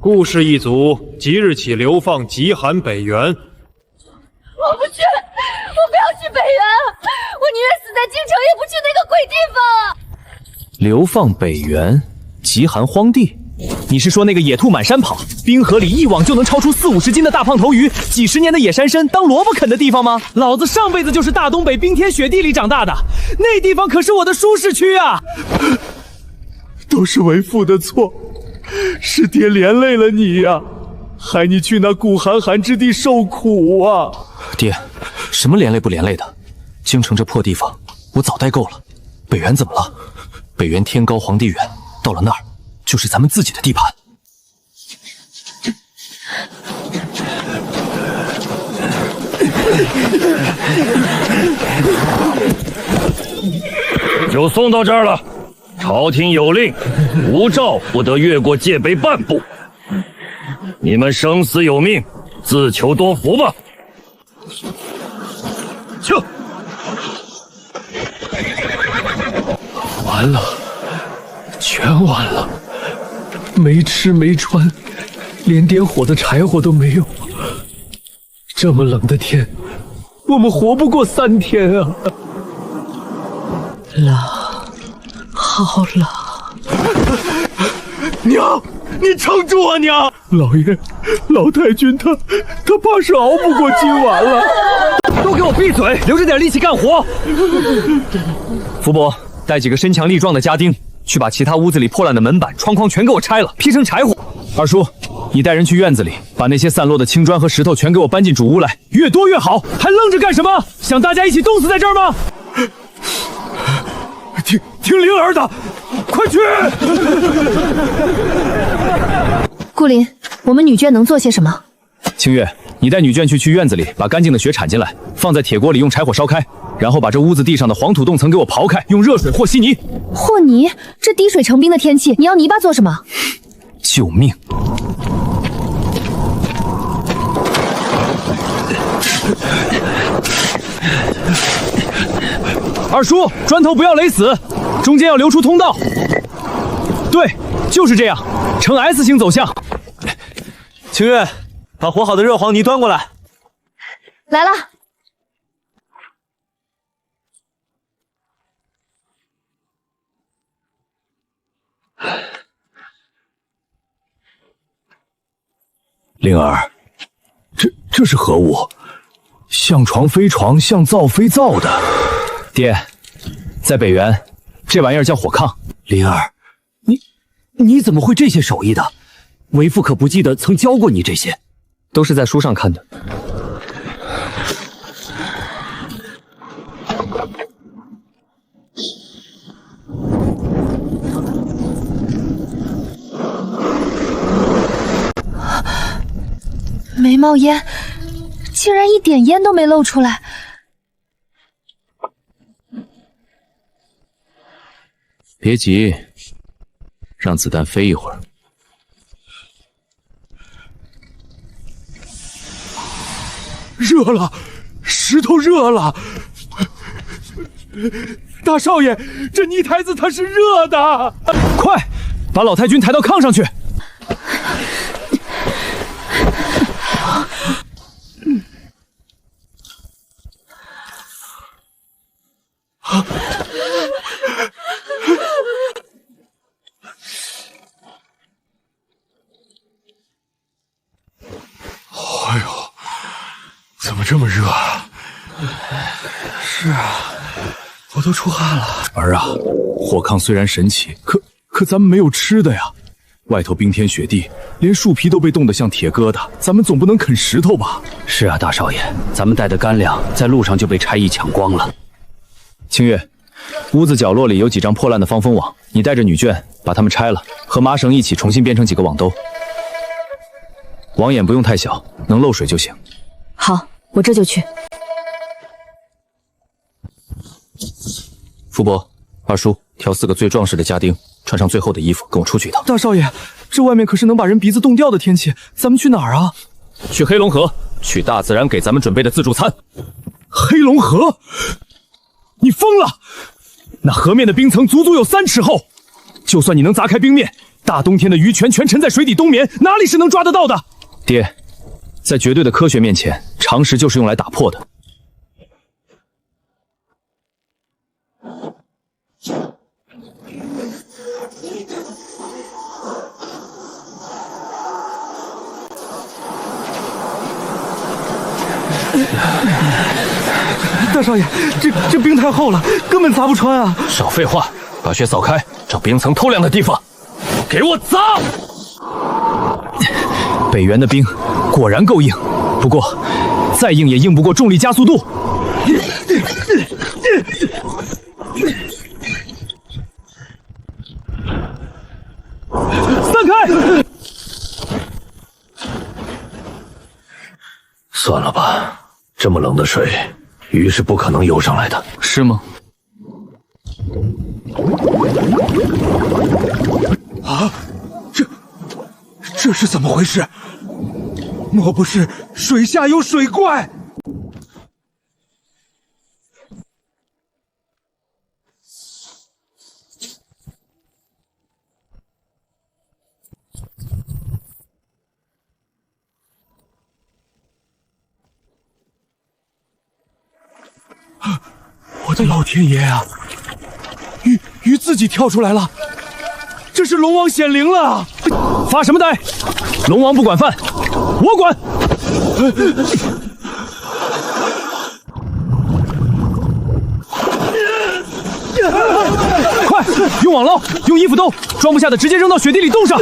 顾氏一族即日起流放极寒北原。我不去，我不要去北原，我宁愿死在京城，也不去那个鬼地方。流放北原，极寒荒地。你是说那个野兔满山跑，冰河里一网就能超出40-50斤的大胖头鱼，几十年的野山参当萝卜啃的地方吗？老子上辈子就是大东北冰天雪地里长大的，那地方可是我的舒适区啊！都是为父的错，是爹连累了你呀，害你去那古寒寒之地受苦啊！爹，什么连累不连累的？京城这破地方，我早待够了。北原怎么了？北原天高皇帝远，到了那儿就是咱们自己的地盘。就送到这儿了。朝廷有令，无诏不得越过界碑半步。你们生死有命，自求多福吧。去。完了，全完了，没吃没穿，连点火的柴火都没有。这么冷的天，我们活不过3天啊！冷，好冷！娘，你撑住啊，娘！老爷，老太君他怕是熬不过今晚了。都给我闭嘴，留着点力气干活。福伯，带几个身强力壮的家丁，去把其他屋子里破烂的门板、窗框全给我拆了，劈成柴火。二叔，你带人去院子里，把那些散落的青砖和石头全给我搬进主屋来，越多越好。还愣着干什么？想大家一起冻死在这儿吗？听灵儿的，快去！顾林，我们女眷能做些什么？清月，你带女眷去院子里，把干净的雪铲进来，放在铁锅里，用柴火烧开，然后把这屋子地上的黄土冻层给我刨开，用热水和稀泥。和泥？这滴水成冰的天气，你要泥巴做什么？救命！二叔，砖头不要垒死，中间要留出通道。对，就是这样，呈 S 型走向。清月，把和好的热黄泥端过来。来了。灵儿，这是何物？像床非床，像灶非灶的。爹，在北原，这玩意儿叫火炕。灵儿，你怎么会这些手艺的？为父可不记得曾教过你这些，都是在书上看的。没冒烟，竟然一点烟都没露出来。别急，让子弹飞一会儿。热了，石头热了。大少爷，这泥台子它是热的。快，把老太君抬到炕上去。哎呦，怎么这么热啊？是啊，我都出汗了。儿啊，火炕虽然神奇，可咱们没有吃的呀。外头冰天雪地，连树皮都被冻得像铁疙瘩，咱们总不能啃石头吧？是啊，大少爷，咱们带的干粮在路上就被差役抢光了。清月，屋子角落里有几张破烂的防风网，你带着女眷把它们拆了，和麻绳一起重新编成几个网兜。网眼不用太小，能漏水就行。好，我这就去。福伯，二叔，挑4个最壮实的家丁，穿上最厚的衣服，跟我出去一趟。大少爷，这外面可是能把人鼻子冻掉的天气，咱们去哪儿啊？去黑龙河，去大自然给咱们准备的自助餐。黑龙河？你疯了！那河面的冰层足足有3尺厚，就算你能砸开冰面，大冬天的鱼全沉在水底冬眠，哪里是能抓得到的？爹，在绝对的科学面前，常识就是用来打破的。大少爷，这冰太厚了，根本砸不穿啊！少废话，把雪扫开，找冰层透亮的地方。给我砸！北原的冰果然够硬，不过再硬也硬不过重力加速度。散开！算了吧，这么冷的水，鱼是不可能游上来的。是吗？啊，这是怎么回事？莫不是水下有水怪？我的老天爷啊！鱼自己跳出来了，这是龙王显灵了！发什么呆？龙王不管饭，我管！快，用网捞，用衣服兜，装不下的直接扔到雪地里冻上。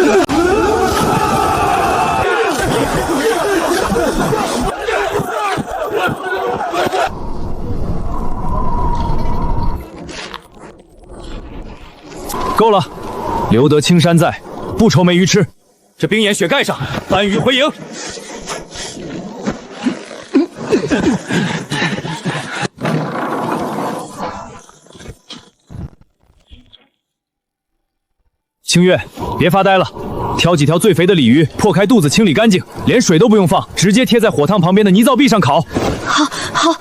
够了，留得青山在，不愁没鱼吃。这冰眼雪盖上，搬鱼回营。清月，别发呆了，挑几条最肥的鲤鱼，破开肚子清理干净，连水都不用放，直接贴在火塘旁边的泥灶壁上烤。好，好。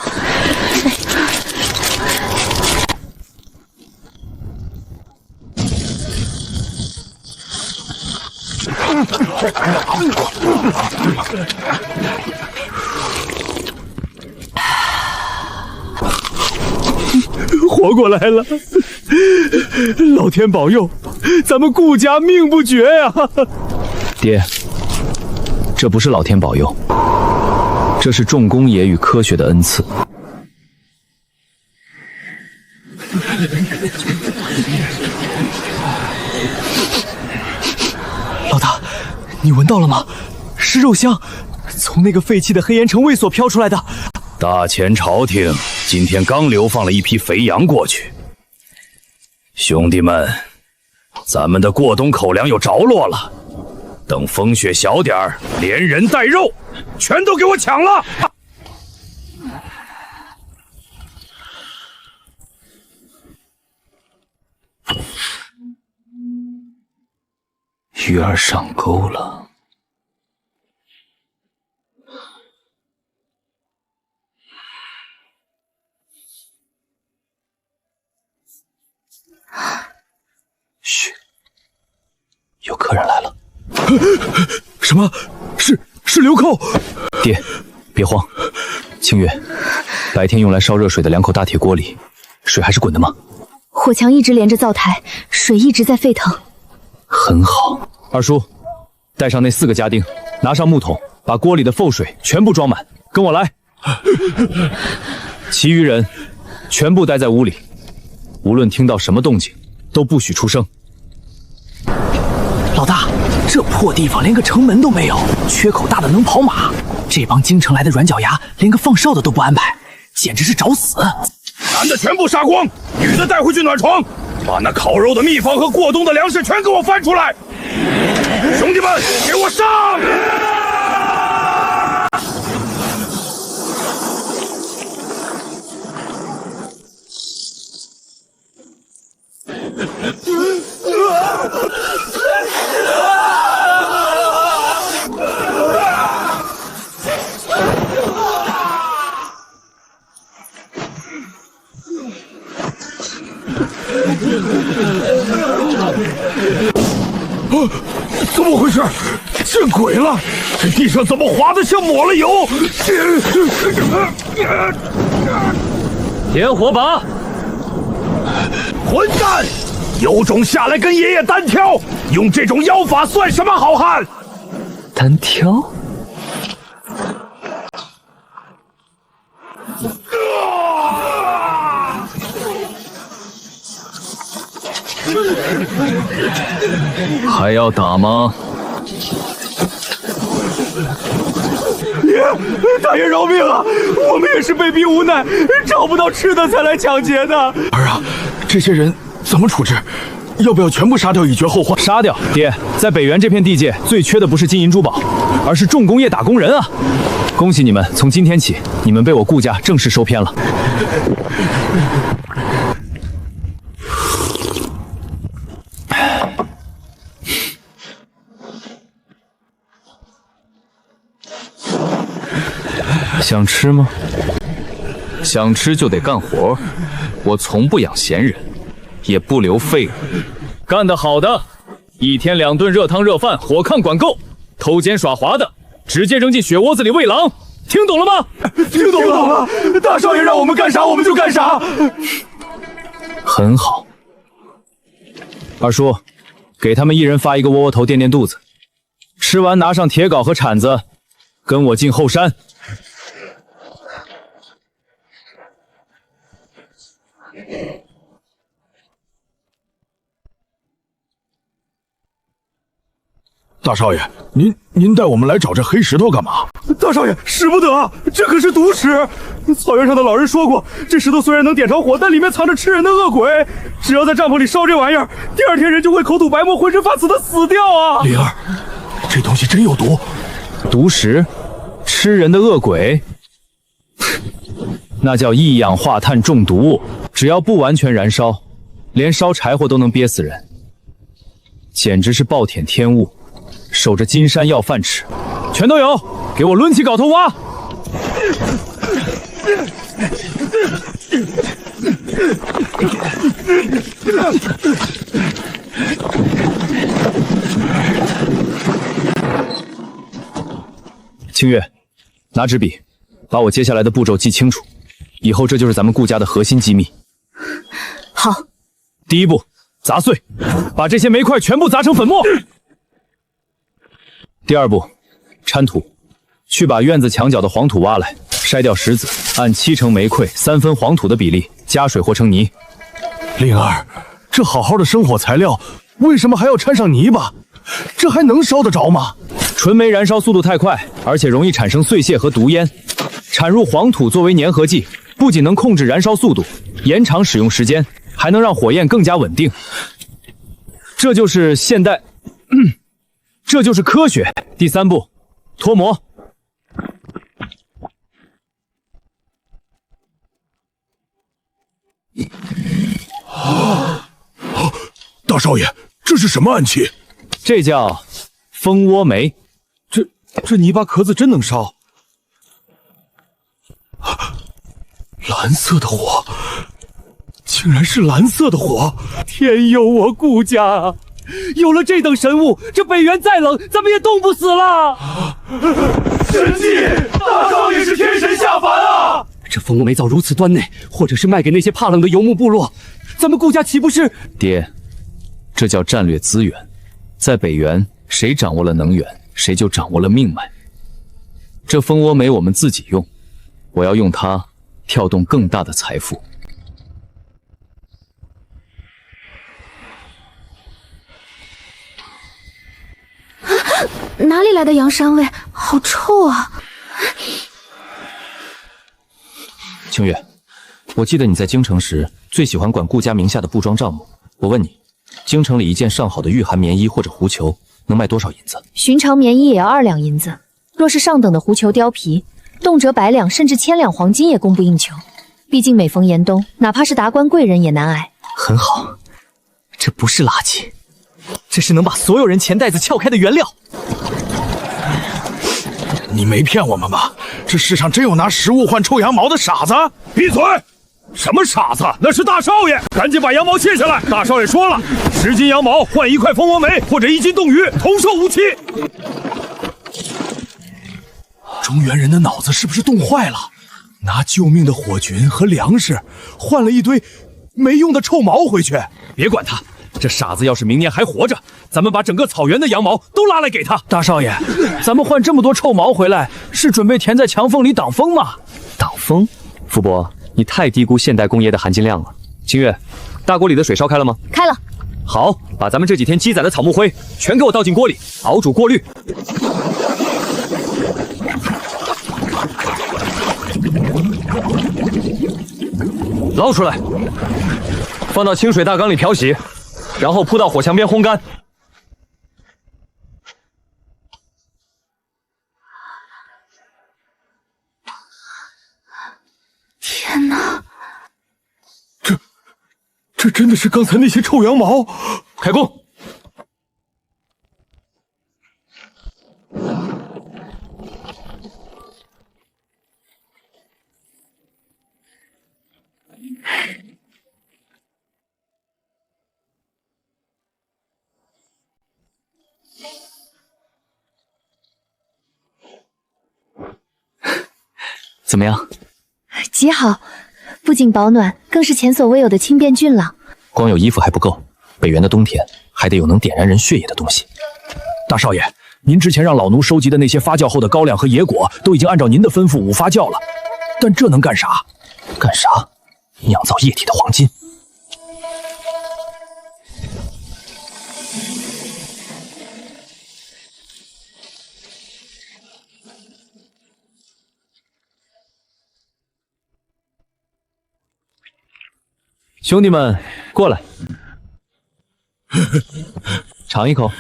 活过来了，老天保佑，咱们顾家命不绝呀！爹，这不是老天保佑，这是重公爷与科学的恩赐。老大，你闻到了吗？是肉香，从那个废弃的黑岩城卫所飘出来的。大前朝廷今天刚流放了一批肥羊过去，兄弟们，咱们的过冬口粮又着落了，等风雪小点儿，连人带肉全都给我抢了！鱼儿上钩了。嘘，有客人来了。什么？是流寇！爹，别慌。清月，白天用来烧热水的2口大铁锅里，水还是滚的吗？火墙一直连着灶台，水一直在沸腾。很好。二叔，带上那4个家丁，拿上木桶，把锅里的沸水全部装满，跟我来。其余人全部待在屋里，无论听到什么动静，都不许出声。老大，这破地方连个城门都没有，缺口大的能跑马。这帮京城来的软脚丫，连个放哨的都不安排，简直是找死！男的全部杀光，女的带回去暖床，把那烤肉的秘方和过冬的粮食全给我翻出来！兄弟们，给我上！了，这地上怎么滑得像抹了油？点火把！混蛋！有种下来跟爷爷单挑，用这种妖法算什么好汉？单挑？还要打吗？大爷饶命啊！我们也是被逼无奈，找不到吃的才来抢劫的。儿啊，这些人怎么处置？要不要全部杀掉以绝后患？杀掉！爹，在北原这片地界，最缺的不是金银珠宝，而是重工业打工人啊！恭喜你们，从今天起，你们被我顾家正式收编了。想吃吗？想吃就得干活，我从不养闲人，也不留废物。干得好的，一天2顿热汤热饭，火炕管够；偷奸耍滑的，直接扔进血窝子里喂狼。听懂了吗？听懂了，大少爷让我们干啥我们就干啥。很好，二叔，给他们一人发一个窝窝头垫垫肚子，吃完拿上铁镐和铲子，跟我进后山。大少爷，您带我们来找这黑石头干嘛？大少爷，使不得，这可是毒石。草原上的老人说过，这石头虽然能点着火，但里面藏着吃人的恶鬼。只要在帐篷里烧这玩意儿，第2天人就会口吐白沫，浑身发紫的死掉啊！灵儿，这东西真有毒。毒石，吃人的恶鬼，那叫一氧化碳中毒。只要不完全燃烧，连烧柴火都能憋死人，简直是暴殄天物。守着金山要饭吃，全都有，给我抡起镐头挖！清月，拿纸笔，把我接下来的步骤记清楚，以后这就是咱们顾家的核心机密。好。第一步，砸碎，把这些煤块全部砸成粉末。第2步，掺土，去把院子墙角的黄土挖来，筛掉石子，按7成煤块3分黄土的比例加水和成泥。灵儿，这好好的生火材料，为什么还要掺上泥巴？这还能烧得着吗？纯煤燃烧速度太快，而且容易产生碎屑和毒烟。掺入黄土作为粘合剂，不仅能控制燃烧速度，延长使用时间，还能让火焰更加稳定。这就是现代。这就是科学。第3步，脱模。大少爷，这是什么暗器？这叫蜂窝煤。这泥巴壳子真能烧。蓝色的火，竟然是蓝色的火！天佑我顾家啊！有了这等神物，这北原再冷，咱们也冻不死了。神迹！大少爷是天神下凡啊！这蜂窝煤造如此端内，或者是卖给那些怕冷的游牧部落，咱们顾家岂不是……爹，这叫战略资源。在北原，谁掌握了能源，谁就掌握了命脉。这蜂窝煤我们自己用，我要用它跳动更大的财富。哪里来的羊膻味？好臭啊！清月，我记得你在京城时最喜欢管顾家名下的布庄账目。我问你，京城里一件上好的御寒棉衣或者狐裘能卖多少银子？寻常棉衣也要2两银子，若是上等的狐裘貂皮，动辄100两甚至1000两黄金也供不应求。毕竟每逢严冬，哪怕是达官贵人也难挨。很好，这不是垃圾，这是能把所有人钱袋子撬开的原料。你没骗我们吧？这世上真有拿食物换臭羊毛的傻子？闭嘴！什么傻子？那是大少爷！赶紧把羊毛切下来！大少爷说了，10斤羊毛换1块蜂窝煤或者1斤冻鱼，同受无期。中原人的脑子是不是冻坏了？拿救命的火菌和粮食换了一堆没用的臭毛回去。别管他，这傻子要是明年还活着，咱们把整个草原的羊毛都拉来给他。大少爷，咱们换这么多臭毛回来，是准备填在墙缝里挡风吗？挡风？福伯，你太低估现代工业的含金量了。清月，大锅里的水烧开了吗？开了。好，把咱们这几天积攒的草木灰全给我倒进锅里，熬煮过滤。捞出来，放到清水大缸里漂洗，然后铺到火墙边烘干。天哪！这真的是刚才那些臭羊毛？开工！怎么样？极好，不仅保暖，更是前所未有的轻便俊朗。光有衣服还不够，北原的冬天还得有能点燃人血液的东西。大少爷，您之前让老奴收集的那些发酵后的高粱和野果，都已经按照您的吩咐午发酵了，但这能干啥？干啥？酿造液体的黄金。兄弟们，过来，尝一口。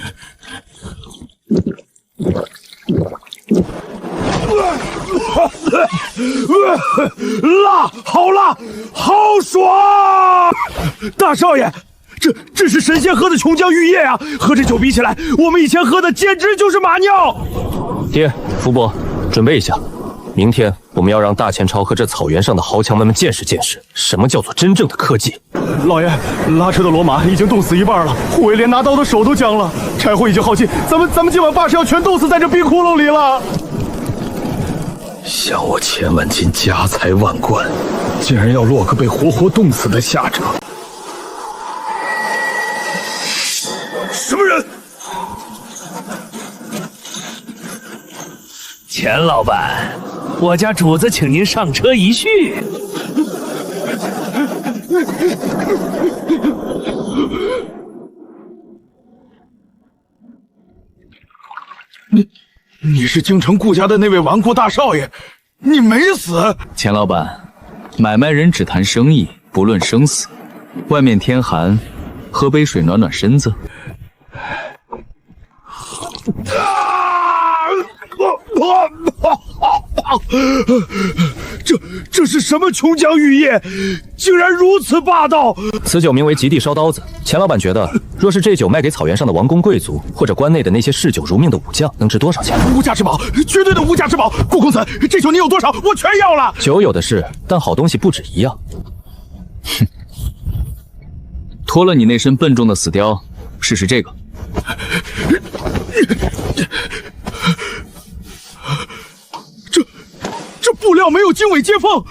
辣，好辣，好爽！大少爷，这是神仙喝的琼浆玉液啊！和这酒比起来，我们以前喝的简直就是马尿。爹，福伯，准备一下，明天我们要让大前朝和这草原上的豪强们见识见识，什么叫做真正的科技。老爷，拉车的骡马已经冻死一半了，护卫连拿刀的手都僵了，柴火已经耗尽，咱们今晚怕是要全冻死在这冰窟窿里了。想我千万金家财万贯，竟然要落个被活活冻死的下场。什么人？钱老板，我家主子请您上车一叙。你是京城顾家的那位纨绔大少爷，你没死。钱老板，买卖人只谈生意，不论生死。外面天寒，喝杯水暖暖身子。这是什么琼浆玉液，竟然如此霸道！此酒名为极地烧刀子。钱老板觉得，若是这酒卖给草原上的王公贵族，或者关内的那些嗜酒如命的武将，能值多少钱？无价之宝，绝对的无价之宝！顾公子，这酒你有多少，我全要了。酒有的是，但好东西不止一样。哼，脱了你那身笨重的死貂，试试这个。这布料没有经纬接缝，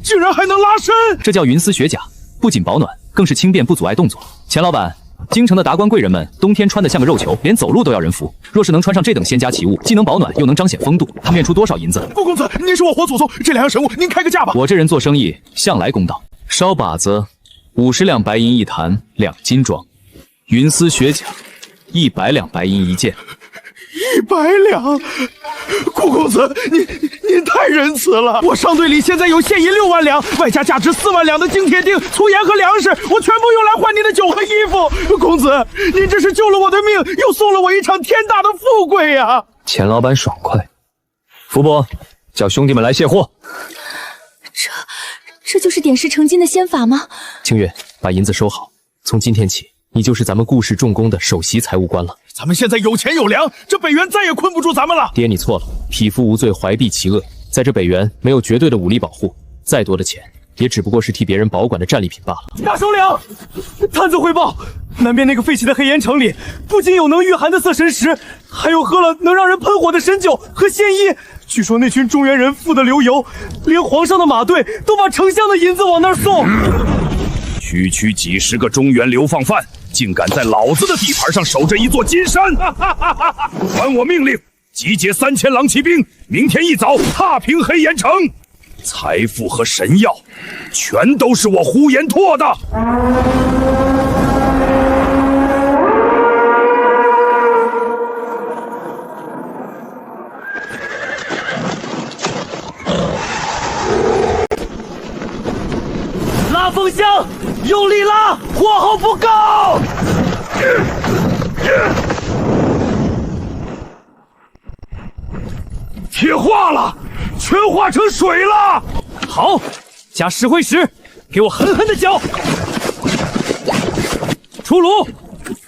竟然还能拉伸。这叫云丝雪甲，不仅保暖，更是轻便，不阻碍动作。钱老板，京城的达官贵人们冬天穿得像个肉球，连走路都要人扶。若是能穿上这等仙家奇物，既能保暖，又能彰显风度，他们愿出多少银子？顾公子，您是我活祖宗，这两样神物您开个价吧。我这人做生意向来公道，烧把子50两白银一坛，2斤装；云丝雪甲100两白银一件。100两，顾公子，您太仁慈了。我商队里现在有现银6万两，外加价值4万两的金铁锭、粗盐和粮食，我全部用来换您的酒和衣服。公子，您这是救了我的命，又送了我一场天大的富贵呀！钱老板爽快。福伯，叫兄弟们来卸货。这就是点石成金的仙法吗？清月，把银子收好，从今天起，你就是咱们顾氏重工的首席财务官了。咱们现在有钱有粮，这北原再也困不住咱们了。爹，你错了，匹夫无罪，怀璧其恶。在这北原，没有绝对的武力保护，再多的钱也只不过是替别人保管的战利品罢了。大首领，探子汇报，南边那个废弃的黑岩城里，不仅有能御寒的色神石，还有喝了能让人喷火的神酒和仙衣。据说那群中原人富得流油，连皇上的马队都把丞相的银子往那儿送。区区几十个中原流放犯，竟敢在老子的地盘上守着一座金山！传我命令，集结3000狼骑兵，明天一早踏平黑岩城。财富和神药，全都是我呼延拓的。拉风箱，用力拉，火候不够。铁化了，全化成水了。好，加石灰石，给我狠狠的搅。出炉，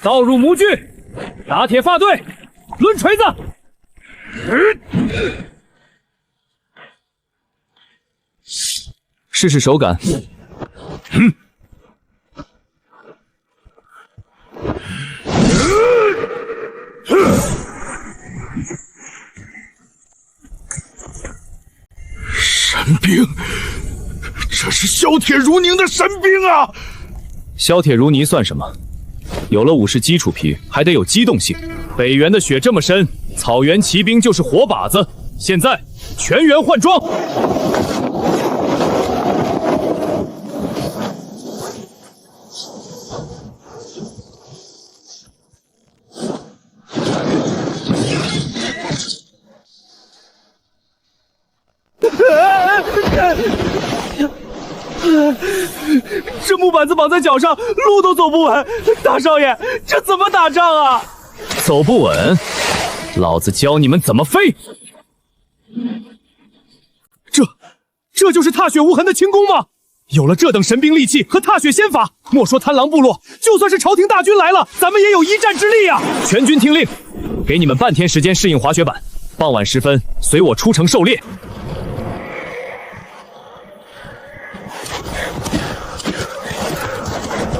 倒入模具，打铁发队，抡锤子。试试手感。神兵，这是削铁如泥的神兵啊！削铁如泥算什么？有了武士基础皮，还得有机动性。北原的雪这么深，草原骑兵就是活靶子。现在全员换装。这木板子绑在脚上，路都走不稳。大少爷，这怎么打仗啊？走不稳，老子教你们怎么飞。这就是踏雪无痕的轻功吗？有了这等神兵利器和踏雪仙法，莫说贪狼部落，就算是朝廷大军来了，咱们也有一战之力啊！全军听令，给你们半天时间适应滑雪板，傍晚时分随我出城狩猎。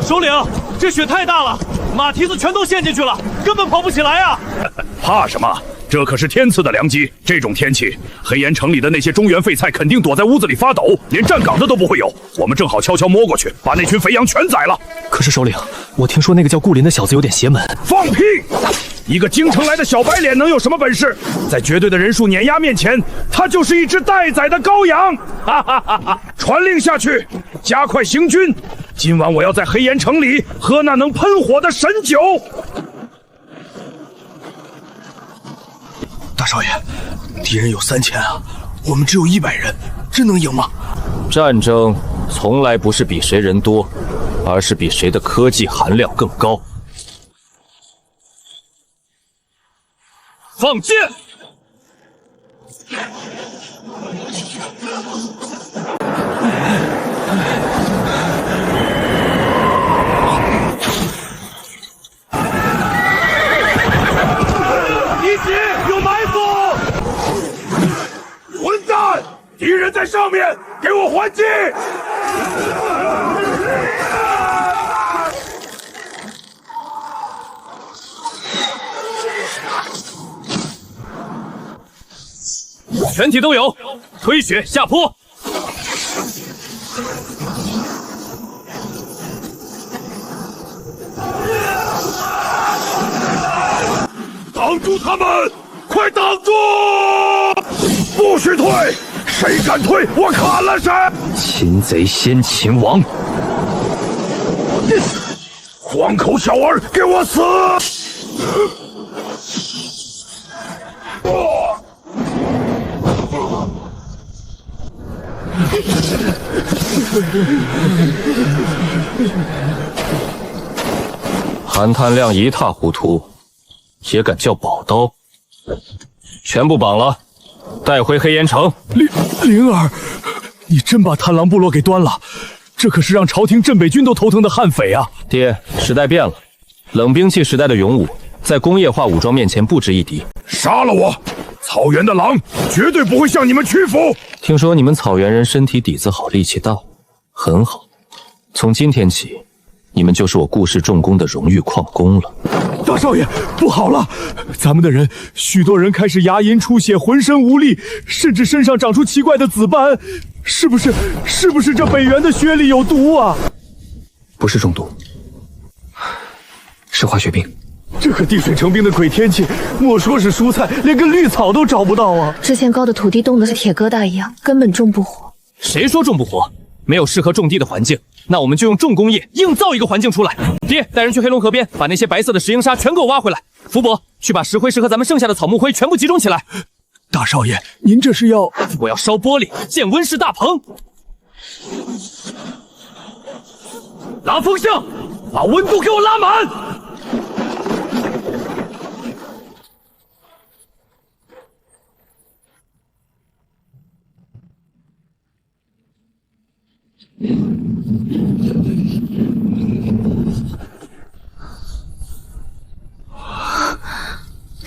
首领，这雪太大了，马蹄子全都陷进去了，根本跑不起来啊！怕什么？这可是天赐的良机。这种天气，黑岩城里的那些中原废菜肯定躲在屋子里发抖，连站岗的都不会有。我们正好悄悄摸过去，把那群肥羊全宰了。可是首领，我听说那个叫顾林的小子有点邪门。放屁！一个京城来的小白脸能有什么本事？在绝对的人数碾压面前，他就是一只待宰的羔羊！哈哈哈哈！传令下去，加快行军。今晚我要在黑岩城里喝那能喷火的神酒。大少爷，敌人有3000啊，我们只有100人，真能赢吗？战争从来不是比谁人多，而是比谁的科技含量更高。放箭！一起有埋伏！混蛋！敌人在上面，给我还击！全体都有，推雪下坡。挡住他们！快挡住！不许退！谁敢退，我砍了谁！擒贼先擒王！黄口小儿，给我死！韩探亮一塌糊涂，也敢叫宝刀？全部绑了，带回黑岩城。灵儿，你真把贪狼部落给端了，这可是让朝廷镇北军都头疼的悍匪啊！爹，时代变了，冷兵器时代的勇武，在工业化武装面前不值一敌。杀了我！草原的狼绝对不会向你们屈服。听说你们草原人身体底子好，力气大，很好，从今天起，你们就是我顾氏重工的荣誉矿工了。大少爷，不好了！咱们的人，许多人开始牙龈出血，浑身无力，甚至身上长出奇怪的紫斑。是不是这北元的血里有毒啊？不是中毒，是化学病。这可地水成冰的鬼天气，莫说是蔬菜，连个绿草都找不到啊！之前高的土地冻得是铁疙瘩一样，根本种不活。谁说种不活？没有适合种地的环境，那我们就用重工业硬造一个环境出来。爹，带人去黑龙河边，把那些白色的石英砂全给我挖回来。福伯，去把石灰石和咱们剩下的草木灰全部集中起来。大少爷，您这是要……我要烧玻璃，建温室大棚。拉风向，把温度给我拉满。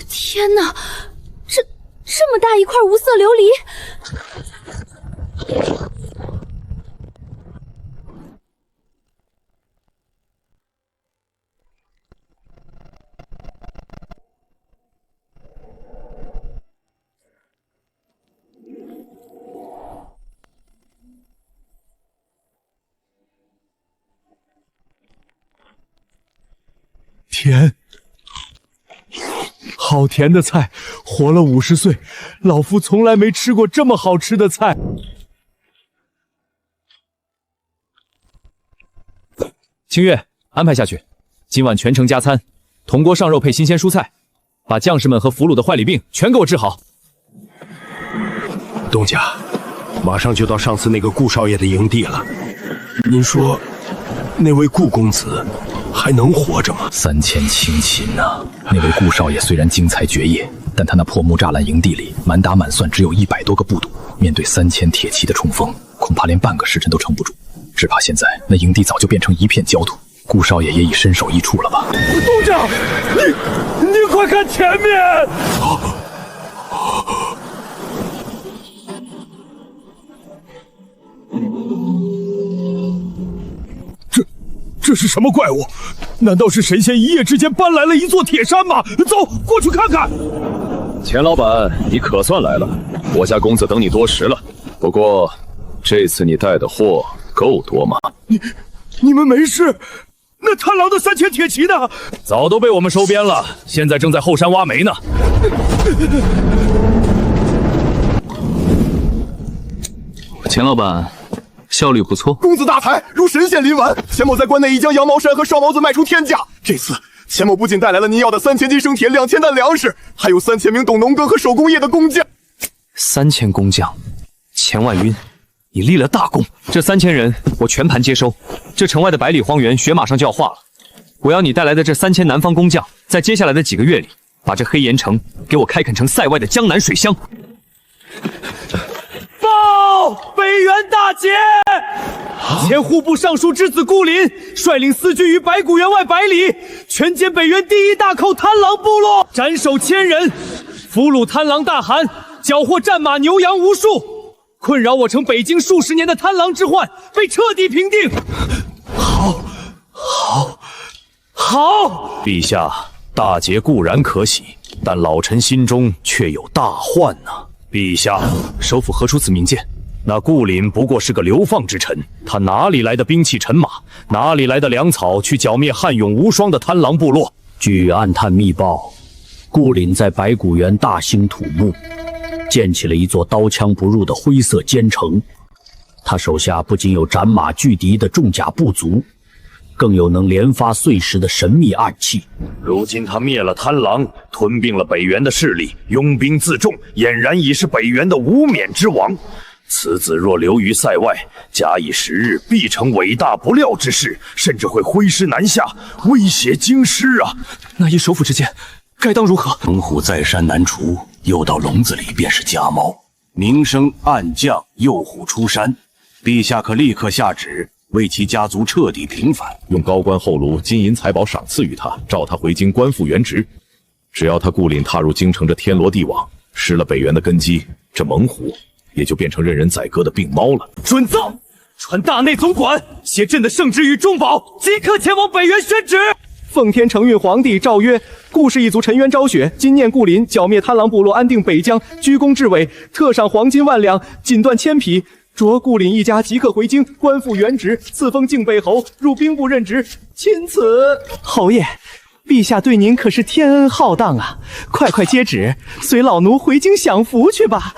天哪，这么大一块无色琉璃！甜，好甜的菜，活了50岁，老夫从来没吃过这么好吃的菜。清月，安排下去，今晚全城加餐，铜锅上肉配新鲜蔬菜，把将士们和俘虏的坏礼病全给我治好。东家，马上就到上次那个顾少爷的营地了，您说那位顾公子还能活着吗？3000轻擒呐！那位顾少爷虽然精彩绝业，但他那破木栅栏营地里满打满算只有100多个部队，面对3000铁骑的冲锋，恐怕连半个时辰都撑不住。只怕现在那营地早就变成一片焦土，顾少爷也已身首异处了吧？东家，你快看前面！这是什么怪物？难道是神仙一夜之间搬来了一座铁山吗？走，过去看看。钱老板，你可算来了，我家公子等你多时了。不过，这次你带的货够多吗？你们没事？那贪狼的3000铁骑呢？早都被我们收编了，现在正在后山挖煤呢。钱老板，效率不错。公子大才，如神仙临晚。钱某在关内已将羊毛衫和双毛子卖出天价。这次钱某不仅带来了您要的3000斤生铁、2000担粮食，还有3000名懂农耕和手工业的工匠。3000工匠，钱外晕，你立了大功。这3000人我全盘接收。这城外的百里荒原雪马上就要化了，我要你带来的这3000南方工匠，在接下来的几个月里，把这黑岩城给我开垦成塞外的江南水乡。报！北元大捷！前户部尚书之子顾林率领4军于白骨原外100里，全歼北元第1大寇贪狼部落，斩首1000人，俘虏贪狼大汗，缴获战马牛羊无数。困扰我城北京数十年的贪狼之患被彻底平定。好！陛下，大捷固然可喜，但老臣心中却有大患呐。陛下，首府何出此明鉴？那顾林不过是个流放之臣，他哪里来的兵器陈马，哪里来的粮草去剿灭悍勇无双的贪狼部落？据暗探密报，顾林在白骨原大兴土木，建起了一座刀枪不入的灰色坚城。他手下不仅有斩马拒敌的重甲部族，更有能连发碎石的神秘暗器。如今他灭了贪狼，吞并了北元的势力，拥兵自重，俨然已是北元的无冕之王。此子若留于塞外，假以时日，必成伟大不料之事，甚至会挥师南下，威胁京师啊！那依首府之见，该当如何？猛虎在山难除，又到笼子里便是家猫。明升暗降，诱虎出山。陛下可立刻下旨，为其家族彻底平反，用高官厚禄、金银财宝赏赐予他，召他回京官复原职。只要他顾林踏入京城这天罗地网，失了北元的根基，这猛虎也就变成任人宰割的病猫了。准奏！传大内总管携朕的圣旨与中宝，即刻前往北原宣旨。奉天承运皇帝诏曰：顾氏一族沉冤昭雪，今念顾林剿灭贪狼部落，安定北疆，居功至伟，特赏黄金1万两，锦缎1000匹。着顾林一家即刻回京，官复原职，赐封靖北侯，入兵部任职。钦此。侯爷，陛下对您可是天恩浩荡啊！快接旨，随老奴回京享福去吧。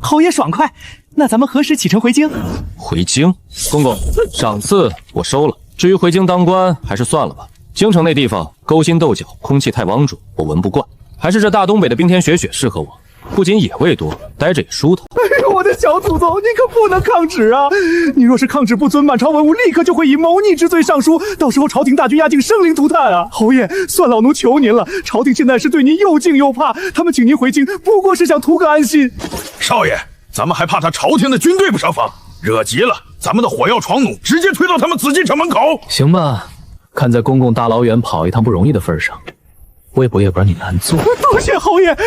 侯爷爽快，那咱们何时启程回京？回京，公公，赏赐我收了。至于回京当官，还是算了吧。京城那地方勾心斗角，空气太汪浊，我闻不惯。还是这大东北的冰天雪雪适合我，不仅野味多，待着也舒坦。哎呦，我的小祖宗，你可不能抗旨啊！你若是抗旨不遵，满朝文武立刻就会以谋逆之罪上书，到时候朝廷大军压境，生灵涂炭啊！侯爷，算老奴求您了，朝廷现在是对您又敬又怕，他们请您回京，不过是想图个安心。少爷，咱们还怕他朝廷的军队不上访，惹急了，咱们的火药床弩直接推到他们紫禁城门口。行吧，看在公公大老远跑一趟不容易的份上，我也不把你难做。多谢侯爷，多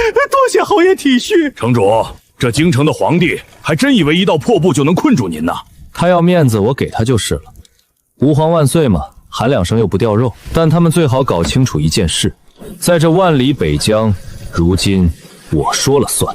谢侯爷体恤。城主，这京城的皇帝还真以为一道破布就能困住您呢。他要面子，我给他就是了。吾皇万岁嘛，喊2声又不掉肉。但他们最好搞清楚一件事，在这万里北疆，如今我说了算。